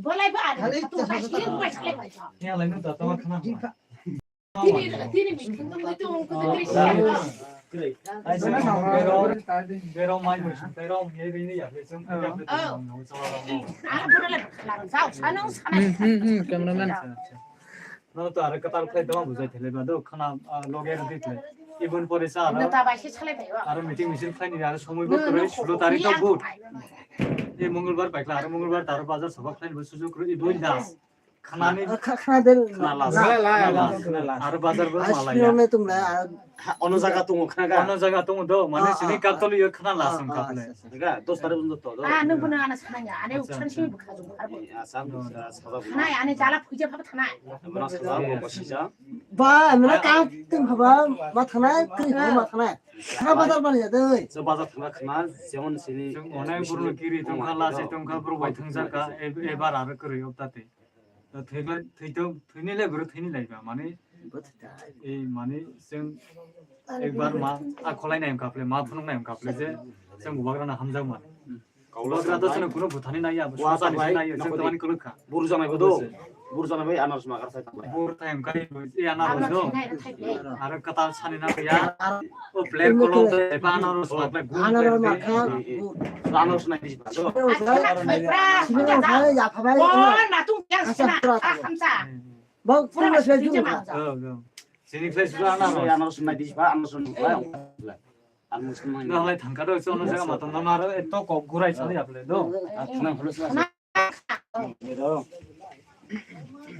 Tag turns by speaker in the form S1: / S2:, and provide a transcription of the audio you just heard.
S1: boleh ba ada tu tak sih buat sekali baca.
S2: Yang lain tu datang kena.
S1: Tiri mungkin tu mungkin tu
S3: 그래.
S2: Pero mai mười pero ye ini ya besok ya betul.
S1: ah boleh lah sao sanang sanang.
S4: cameraman
S2: Nó তো আর কতার খাই দেওয়া বুঝাই থলে বাদো খানা লগের দিতে ইভেন পরে সা আর
S1: Kita baca sekali baca.
S2: আর মিটিং মিছিল খাই নি আর সময় বত করে 16 তারিখ তো গুড এই মঙ্গলবার পাইলা আর মঙ্গলবার তার বাজার সভা খাই সুযোগ করে দুই দাস খানানি
S5: খানাদের
S2: আর বাজার বল মালাই
S5: স্পিনে তোমরা
S3: 어느 자가 또 먹나가.
S2: অন্য জায়গা তো দো মানে সিনি কাপতলি খানা লাসম কাপলে
S3: 그러니까 또 다른 분도 또.
S1: Ah nu pun anak sananya, ane urusan sih bukan juga.
S3: 야, 사람들 사다 보고.
S1: Tanah ane jala puja apa tanah.
S3: 뭐나 사다 보고 시작.
S5: বা আমরা কাম তুমি ভাবা মাথানা কই মাথানা খানা বাজার বানিয়ে দেই
S3: 저 바자 그만 그만 정원 신이.
S2: অনেক বড় কিরি তুমি লাসে তুমি পুরো বাই থংজাকা এবার আর করে ওটাতে থইলে থইতো থইনিলে বড় থইনিলাইবা মানে এই মানে जों একবার মা আখলাইনাय কাপলে মা ফুননাय কাপলে যে जों गुबाग्राना हामजागमान 가울라도 저는 그런 부탄이 나이야 와사니 나이야 जों तमानि 그렇까
S3: 모르잖아요. 모르잖아요. 아나스 마가라 사이다.
S2: 볼 타임 가이 이 아나로도
S1: Tanah itu thay.
S2: 아르 까탈 사니나 그야 오 블랙 컬러도 에바나로 스마클
S5: আনার মাখা
S3: 아나스 나이지 봐.
S5: 집에 가야 야파바이
S1: Oh, nah tu yang sana. Ah, kamsa.
S5: 뭐 풀을
S1: Pura
S5: 쇠
S1: puja
S5: 주고
S1: mangsa.
S2: 지니 플레이스 하나
S3: 아나스 나이지 봐. 아나스 나이지. 안 무슨 말이야.
S2: 나래 단가도 있어는 제가 맡은 나마를 또 고구라이 사니 잡래도
S3: 아, 그냥 불렀어.
S1: Tanah.
S3: 그래도